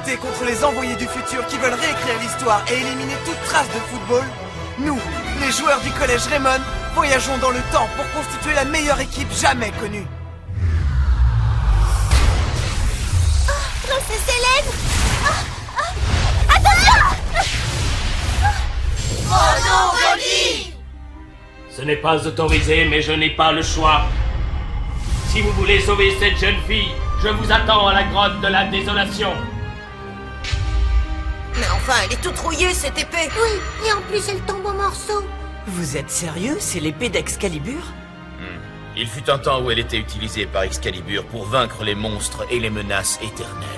lutter contre les envoyés du futur qui veulent réécrire l'histoire et éliminer toute trace de football, nous, les joueurs du collège Raymond, voyageons dans le temps pour constituer la meilleure équipe jamais connue. Princesse Hélène! Attention! Oh non, Goldie! Ce n'est pas autorisé, mais je n'ai pas le choix. Si vous voulez sauver cette jeune fille, je vous attends à la grotte de la désolation. Mais enfin, elle est toute rouillée, cette épée! Oui, et en plus, elle tombe en morceaux. Vous êtes sérieux? C'est l'épée d'Excalibur? Il fut un temps où elle était utilisée par Excalibur pour vaincre les monstres et les menaces éternelles.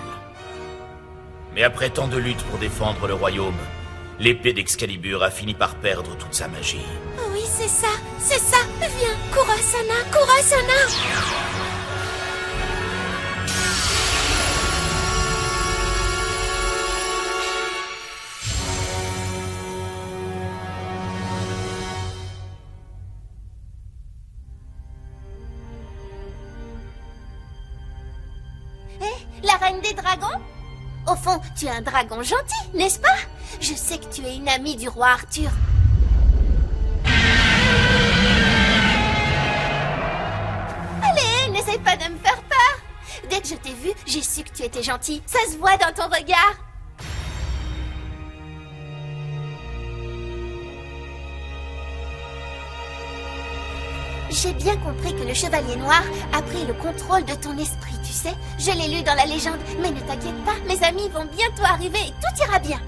Mais après tant de luttes pour défendre le royaume, l'épée d'Excalibur a fini par perdre toute sa magie. Oui, c'est ça, c'est ça! Viens, Kurasana, Kurasana! La reine des dragons? Au fond, tu es un dragon gentil, n'est-ce pas? Je sais que tu es une amie du roi Arthur. Allez, n'essaie pas de me faire peur. Dès que je t'ai vu, j'ai su que tu étais gentil. Ça se voit dans ton regard. J'ai bien compris que le Chevalier Noir a pris le contrôle de ton esprit, tu sais. Je l'ai lu dans la légende, mais ne t'inquiète pas, mes amis vont bientôt arriver et tout ira bien.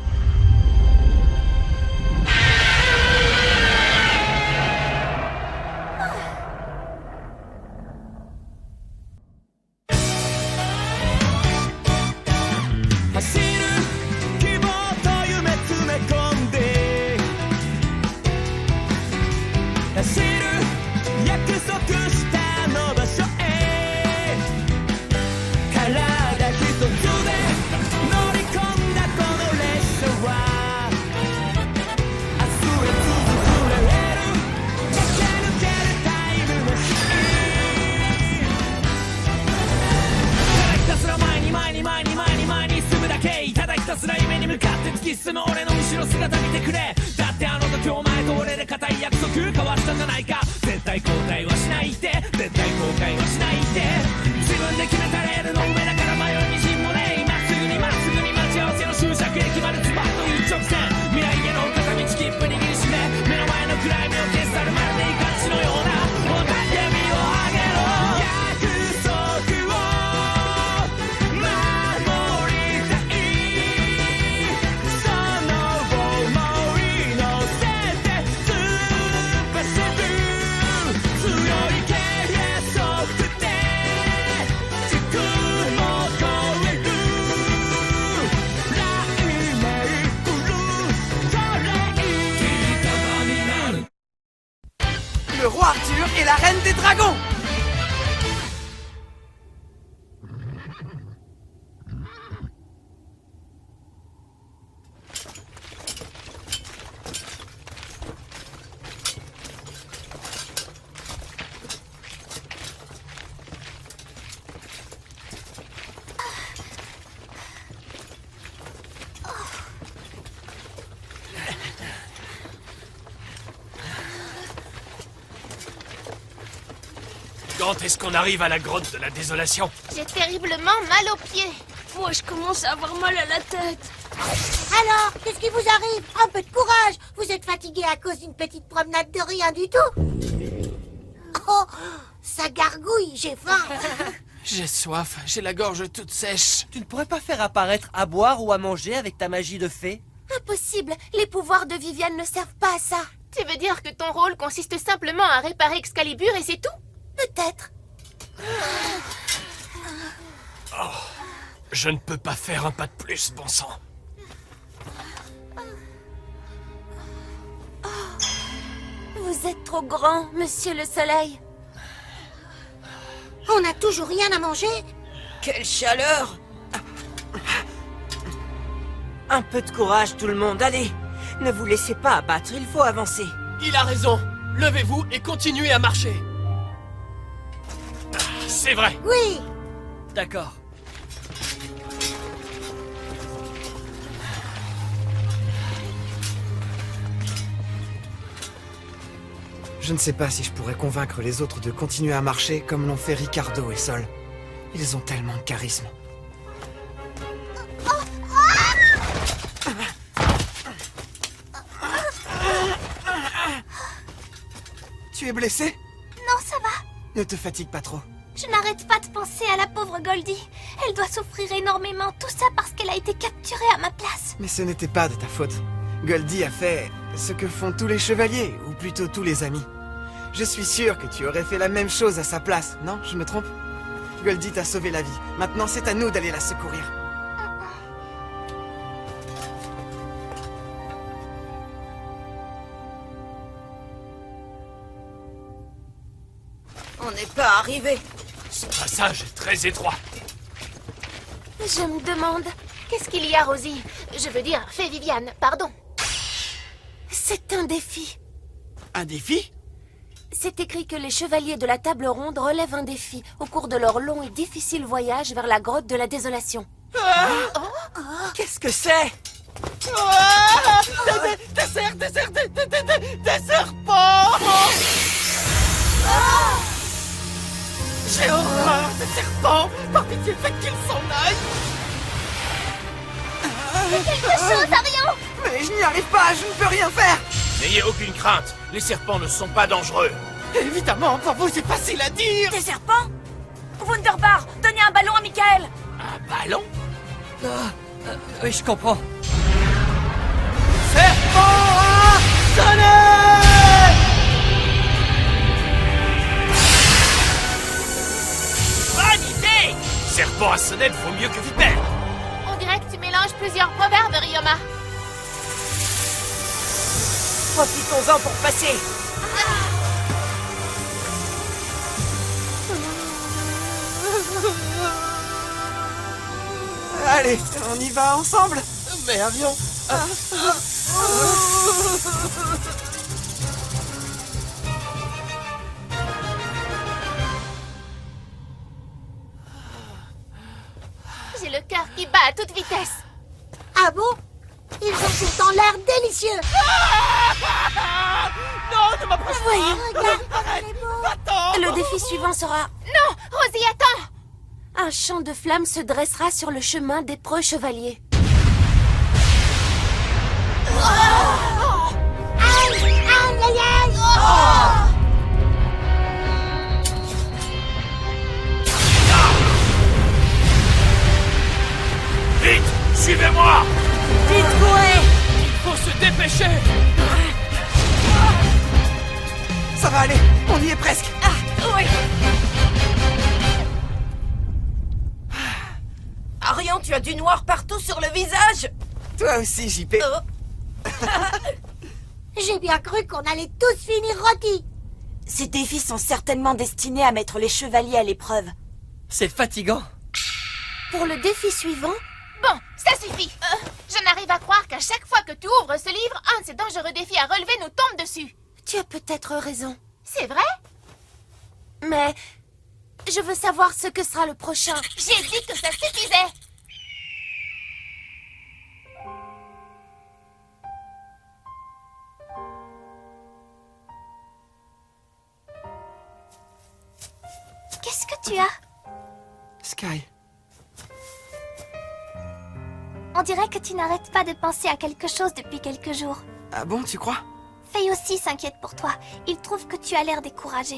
Le roi Arthur et la reine des dragons! Quand est-ce qu'on arrive à la grotte de la désolation? J'ai terriblement mal aux pieds. Moi, je commence à avoir mal à la tête. Alors, qu'est-ce qui vous arrive? Un peu de courage. Vous êtes fatigué à cause d'une petite promenade de rien du tout. Oh, ça gargouille, j'ai faim. J'ai soif, j'ai la gorge toute sèche. Tu ne pourrais pas faire apparaître à boire ou à manger avec ta magie de fée? Impossible, les pouvoirs de Viviane ne servent pas à ça. Tu veux dire que ton rôle consiste simplement à réparer Excalibur et c'est tout? Peut-être. Oh, je ne peux pas faire un pas de plus, bon sang. Vous êtes trop grand, Monsieur le Soleil. On n'a toujours rien à manger? Quelle chaleur! Un peu de courage, tout le monde, allez! Ne vous laissez pas abattre, il faut avancer. Il a raison. Levez-vous et continuez à marcher. C'est vrai. Oui. D'accord. Je ne sais pas si je pourrais convaincre les autres de continuer à marcher comme l'ont fait Ricardo et Sol. Ils ont tellement de charisme. Tu es blessé? Non, ça va. Ne te fatigue pas trop. Je n'arrête pas de penser à la pauvre Goldie. Elle doit souffrir énormément, tout ça parce qu'elle a été capturée à ma place. Mais ce n'était pas de ta faute. Goldie a fait ce que font tous les chevaliers, ou plutôt tous les amis. Je suis sûr que tu aurais fait la même chose à sa place, non? Je me trompe? Goldie t'a sauvé la vie. Maintenant, c'est à nous d'aller la secourir. On n'est pas arrivé. Ce passage est très étroit. Je me demande... Qu'est-ce qu'il y a, Rosie? Je veux dire, fée Viviane, pardon. C'est un défi. Un défi? C'est écrit que les chevaliers de la table ronde relèvent un défi au cours de leur long et difficile voyage vers la grotte de la désolation. Qu'est-ce que c'est? Des serpents! J'ai horreur des serpents! Par pitié, faites qu'ils s'en aillent! Quelque chose, Arion! Mais je n'y arrive pas, je ne peux rien faire! N'ayez aucune crainte, les serpents ne sont pas dangereux. Évidemment, pour vous, c'est facile à dire! Des serpents? Wunderbar, donnez un ballon à Michael. Un ballon? Oui, je comprends. Bonne idée! Serpent à sonnette vaut mieux que vipère. On dirait que tu mélanges plusieurs proverbes, Ryoma. Profitons-en pour passer. Allez, on y va ensemble! Mais avion... J'ai le cœur qui bat à toute vitesse. Ah bon? Ils ont pourtant l'air délicieux. Non, ne m'approche pas! Voyons, regarde, Attends! le défi suivant sera... Non, Rosie, attends! Un champ de flammes se dressera sur le chemin des preux chevaliers. Vite, suivez-moi! Vite, courez! Faut se dépêcher! Ça va aller, on y est presque! Oui. Arion, tu as du noir partout sur le visage. Toi aussi, JP. J'ai bien cru qu'on allait tous finir rôtis. Ces défis sont certainement destinés à mettre les chevaliers à l'épreuve. C'est fatigant. Pour le défi suivant, Bon, ça suffit. Je n'arrive à croire qu'à chaque fois que tu ouvres ce livre, un de ces dangereux défis à relever nous tombe dessus. tu as peut-être raison. C'est vrai? Mais je veux savoir ce que sera le prochain. J'ai dit que ça suffisait. Qu'est-ce que tu as? Sky, On dirait que tu n'arrêtes pas de penser à quelque chose depuis quelques jours. ah bon, tu crois? Faye aussi s'inquiète pour toi. Il trouve que tu as l'air découragé.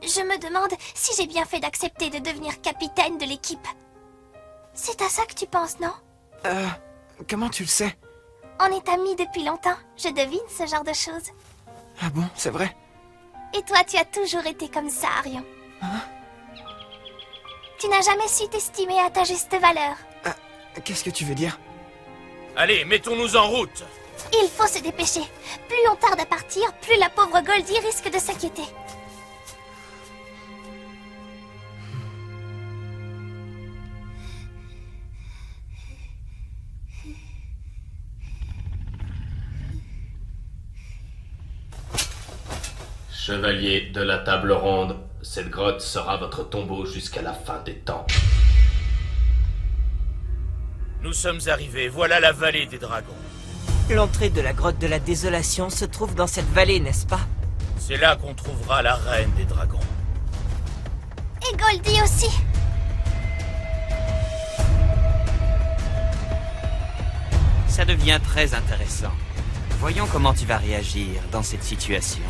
Je me demande si j'ai bien fait d'accepter de devenir capitaine de l'équipe. C'est à ça que tu penses, non? Comment tu le sais? On est amis depuis longtemps. Je devine ce genre de choses. Ah bon, c'est vrai? Et toi, tu as toujours été comme ça, Arion. Tu n'as jamais su t'estimer à ta juste valeur. Qu'est-ce que tu veux dire? Allez, mettons-nous en route. Il faut se dépêcher. Plus on tarde à partir, plus la pauvre Goldie risque de s'inquiéter. Chevalier de la table ronde, cette grotte sera votre tombeau jusqu'à la fin des temps. Nous sommes arrivés, voilà la vallée des dragons. L'entrée de la grotte de la Désolation se trouve dans cette vallée, n'est-ce pas? C'est là qu'on trouvera la reine des dragons. Et Goldie aussi. Ça devient très intéressant. Voyons comment tu vas réagir dans cette situation,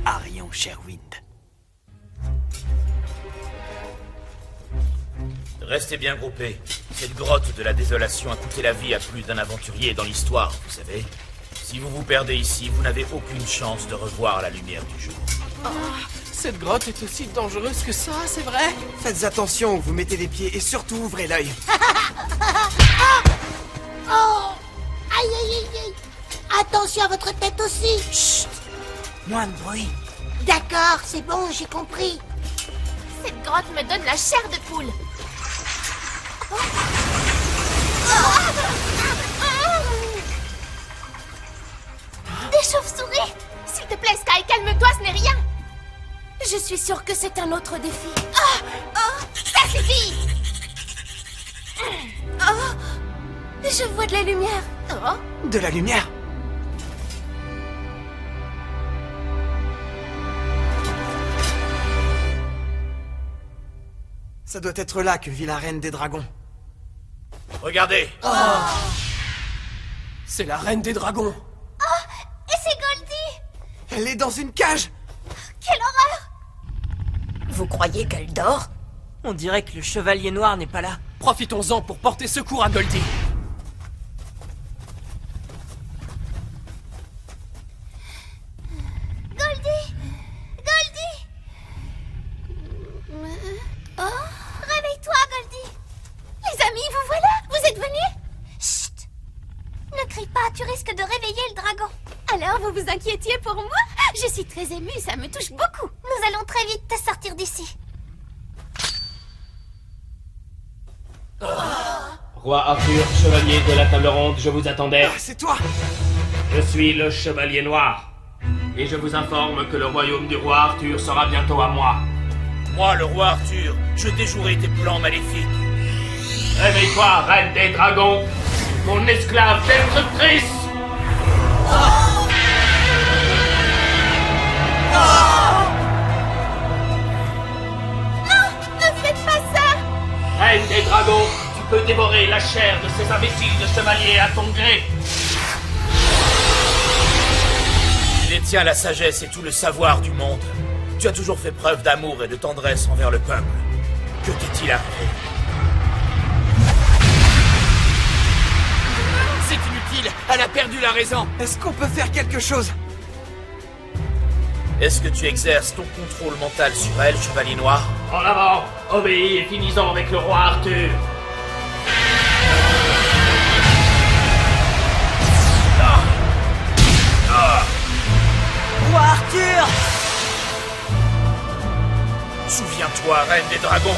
Arion Sherwind. Restez bien groupés. Cette grotte de la Désolation a coûté la vie à plus d'un aventurier dans l'histoire, vous savez. Si vous vous perdez ici, vous n'avez aucune chance de revoir la lumière du jour. Ah, cette grotte est aussi dangereuse que ça, c'est vrai? Faites attention où vous mettez les pieds et surtout ouvrez l'œil. Oh! Aïe, aïe, aïe, aïe! Attention à votre tête aussi! Chut! Moins de bruit. D'accord, c'est bon, j'ai compris. Cette grotte me donne la chair de poule. Des chauves-souris! S'il te plaît, Sky, calme-toi, ce n'est rien. Je suis sûre que c'est un autre défi. Ça suffit! Je vois de la lumière. De la lumière? Ça doit être là que vit la reine des dragons. Regardez! C'est la reine des dragons. Et c'est Goldie! Elle est dans une cage! Quelle horreur! Vous croyez qu'elle dort? On dirait que le chevalier noir n'est pas là. Profitons-en pour porter secours à Goldie. Goldie! Goldie! Réveille-toi, Goldie! Les amis, vous voilà? Vous êtes venus? Chut! Ne crie pas, tu risques de réveiller le dragon. Alors, vous vous inquiétiez pour moi? Je suis très émue, ça me touche beaucoup. Nous allons très vite te sortir d'ici. Roi Arthur, chevalier de la table ronde, je vous attendais. Ah, c'est toi! Je suis le chevalier noir. Et je vous informe que le royaume du roi Arthur sera bientôt à moi. Moi, le roi Arthur, je déjouerai tes plans maléfiques. Réveille-toi, reine des dragons, mon esclave destructrice! Ne faites pas ça! Reine des dragons, tu peux dévorer la chair de ces imbéciles de chevaliers à ton gré. Tu détiens la sagesse et tout le savoir du monde. Tu as toujours fait preuve d'amour et de tendresse envers le peuple. Que t'est-il arrivé? C'est inutile, elle a perdu la raison. Est-ce qu'on peut faire quelque chose? Est-ce que tu exerces ton contrôle mental sur elle, chevalier noir? En avant, obéis et finissons avec le roi Arthur. Roi Arthur! Souviens-toi, reine des dragons.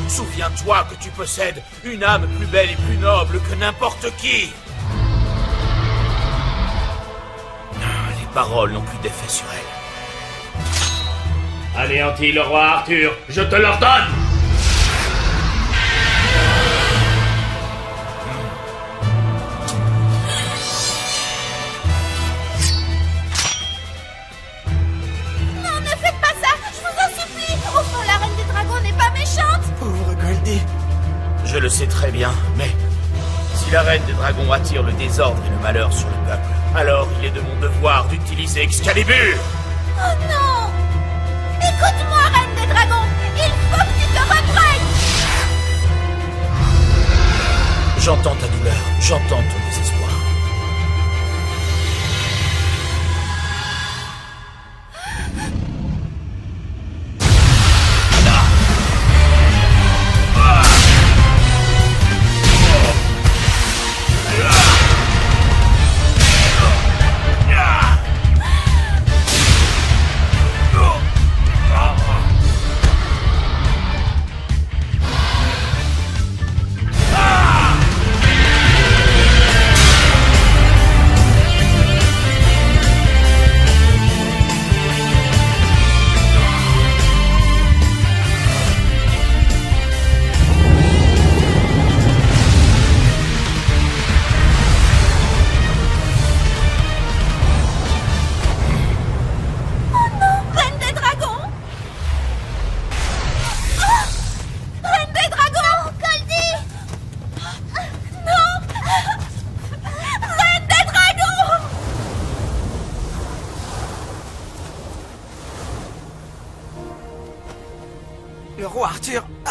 Souviens-toi que tu possèdes une âme plus belle et plus noble que n'importe qui. Les paroles n'ont plus d'effet sur elle. Anéantis le roi Arthur, je te l'ordonne! Non, ne faites pas ça! Je vous en supplie! Au fond, la reine des dragons n'est pas méchante! Pauvre Goldie. Je le sais très bien, mais si la reine des dragons attire le désordre et le malheur sur le peuple, alors il est de mon devoir d'utiliser Excalibur. Oh non! Écoute-moi, reine des dragons! Il faut que tu te reprènes! J'entends ta douleur, j'entends ton désespoir.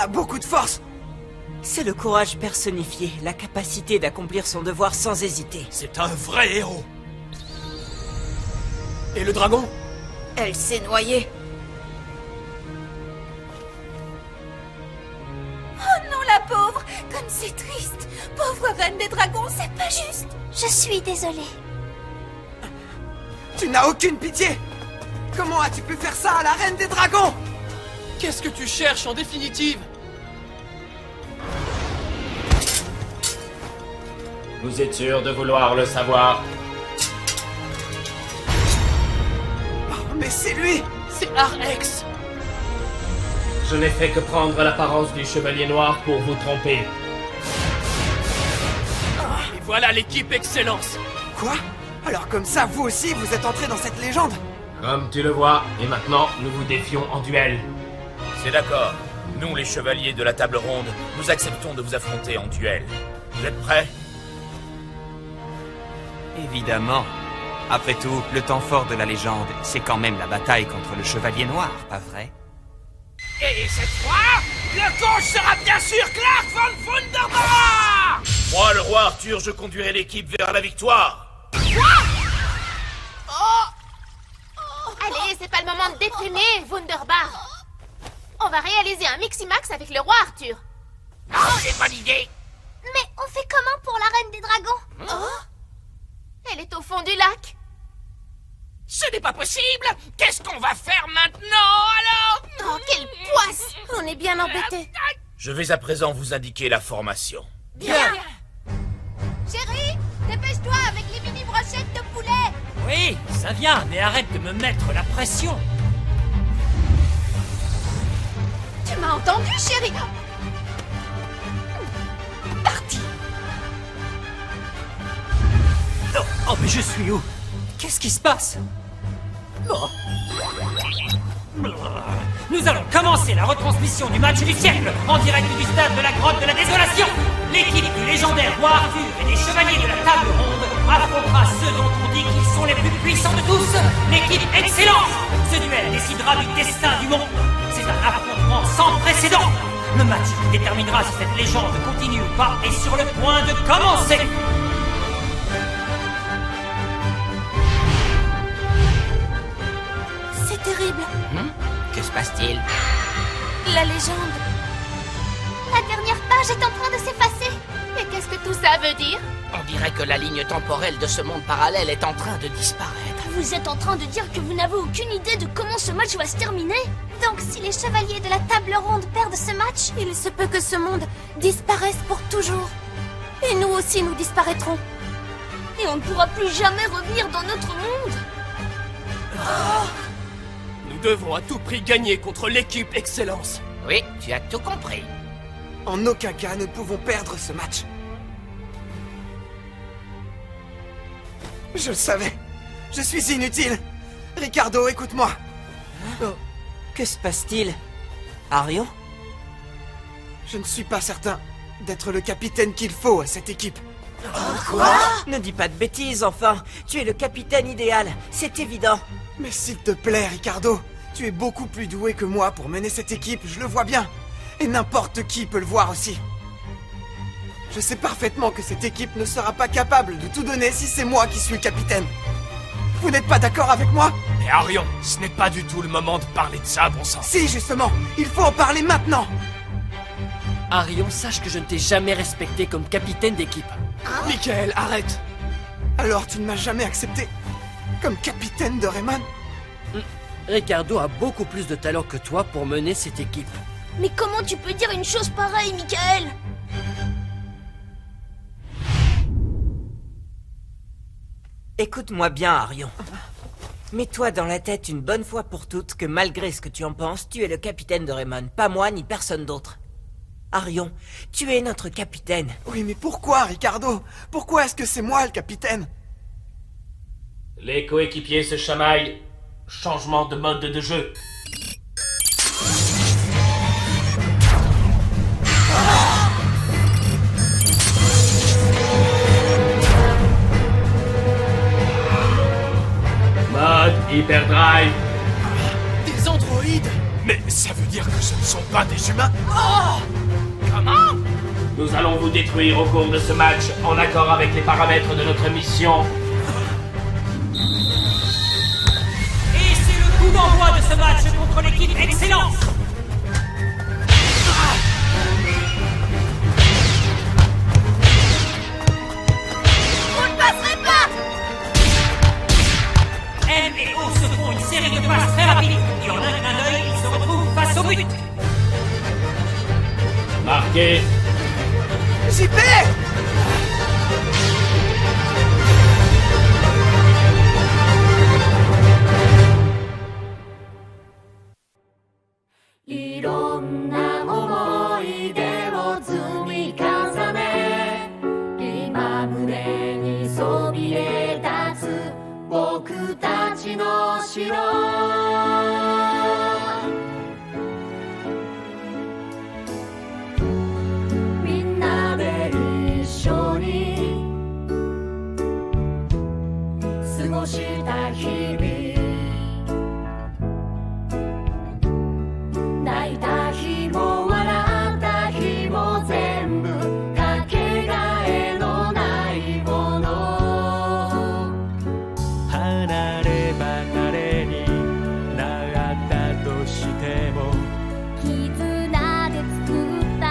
a beaucoup de force. C'est le courage personnifié, la capacité d'accomplir son devoir sans hésiter. C'est un vrai héros. Et le dragon? Elle s'est noyée. Oh non, la pauvre! Comme c'est triste! Pauvre reine des dragons, c'est pas juste! Je suis désolée. Tu n'as aucune pitié. Comment as-tu pu faire ça à la reine des dragons? Qu'est-ce que tu cherches en définitive? Vous êtes sûr de vouloir le savoir? Oh, mais c'est lui. C'est Arex! Je n'ai fait que prendre l'apparence du Chevalier Noir pour vous tromper. Et voilà l'équipe Excellence! Quoi? Alors comme ça, vous aussi, vous êtes entrés dans cette légende? Comme tu le vois, et maintenant, nous vous défions en duel. C'est d'accord. Nous, les chevaliers de la table ronde, nous acceptons de vous affronter en duel. Vous êtes prêts? Évidemment. Après tout, le temps fort de la légende, c'est quand même la bataille contre le Chevalier Noir, pas vrai? Et cette fois, le coach sera bien sûr Clark von Wunderbar! Moi, le roi Arthur, je conduirai l'équipe vers la victoire. Allez, c'est pas le moment de déprimer, Wunderbar. On va réaliser un Miximax avec le roi Arthur. Oh, c'est bonne idée! Mais on fait comment pour la reine des dragons? Elle est au fond du lac. Ce n'est pas possible! Qu'est-ce qu'on va faire maintenant, alors? Oh, quelle poisse! On est bien embêtés. Je vais à présent vous indiquer la formation. Bien. Chérie, dépêche-toi avec les mini brochettes de poulet! Oui, ça vient, mais arrête de me mettre la pression. Tu m'as entendu, chérie? Parti! Oh, mais je suis où? Qu'est-ce qui se passe? Oh. Nous allons commencer la retransmission du match du siècle en direct du stade de la grotte de la désolation. L'équipe du légendaire roi Arthur et des chevaliers de la table ronde affrontera ceux dont on dit qu'ils sont les plus puissants de tous, l'équipe Excellence. Ce duel décidera du destin du monde. C'est un affrontement sans précédent. Le match qui déterminera si cette légende continue ou pas est sur le point de commencer. C'est terrible. Que se passe-t-il? La légende. La dernière page est en train de s'effacer. Et qu'est-ce que tout ça veut dire? On dirait que la ligne temporelle de ce monde parallèle est en train de disparaître. Vous êtes en train de dire que vous n'avez aucune idée de comment ce match va se terminer? Donc si les chevaliers de la table ronde perdent ce match, Il se peut que ce monde disparaisse pour toujours. Et nous aussi, nous disparaîtrons. et on ne pourra plus jamais revenir dans notre monde. Nous devons à tout prix gagner contre l'équipe Excellence. Oui, tu as tout compris. En aucun cas, nous ne pouvons perdre ce match. Je le savais. Je suis inutile. Ricardo, écoute-moi. Oh, que se passe-t-il? Arion? Je ne suis pas certain d'être le capitaine qu'il faut à cette équipe. Quoi? Ne dis pas de bêtises, enfin. Tu es le capitaine idéal, c'est évident. Mais s'il te plaît, Ricardo, tu es beaucoup plus doué que moi pour mener cette équipe, je le vois bien. Et n'importe qui peut le voir aussi. Je sais parfaitement que cette équipe ne sera pas capable de tout donner si c'est moi qui suis le capitaine. Vous n'êtes pas d'accord avec moi? Mais Arion, ce n'est pas du tout le moment de parler de ça, bon sang. Si, justement, il faut en parler maintenant. Arion, sache que je ne t'ai jamais respecté comme capitaine d'équipe. Michael, arrête. Alors tu ne m'as jamais accepté comme capitaine de Rayman? Ricardo a beaucoup plus de talent que toi pour mener cette équipe. Mais comment tu peux dire une chose pareille, Michael? Écoute-moi bien, Arion. Mets-toi dans la tête une bonne fois pour toutes que malgré ce que tu en penses, tu es le capitaine de Rayman, pas moi ni personne d'autre. Arion, tu es notre capitaine. Oui, mais pourquoi, Ricardo? Pourquoi est-ce que c'est moi le capitaine? Les coéquipiers se chamaillent. Changement de mode de jeu. Mode Hyperdrive. Des androïdes? Mais ça veut dire que ce ne sont pas des humains. Comment? Nous allons vous détruire au cours de ce match, en accord avec les paramètres de notre mission. Et c'est le coup d'envoi de ce match contre l'équipe Excellence. Vous ne passerez pas! M et O se font une série de passes très rapides. Et en un clin d'œil, ils se retrouvent face au but. Marqué. JP!いろんな思い出を積み重ね今胸にそびえ立つ僕たちの城みんなで一緒に過ごした日々泣いた日も笑った日も全部かけがえのないもの離れ離れになったとしても絆で作った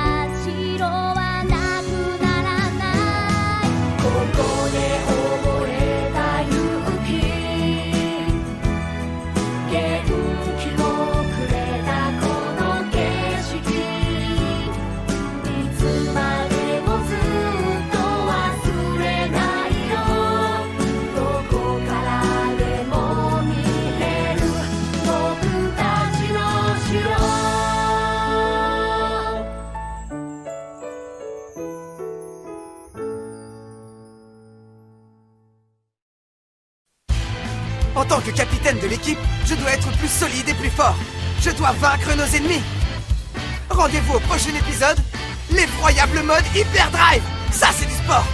城はなくならないここで覚えた勇気元気をくれたこの景色いつまでもずっと忘れないよどこからでも見れる僕たちの城En tant que capitaine de l'équipe, je dois être plus solide et plus fort. Je dois vaincre nos ennemis. Rendez-vous au prochain épisode, l'effroyable mode Hyperdrive. Ça, c'est du sport.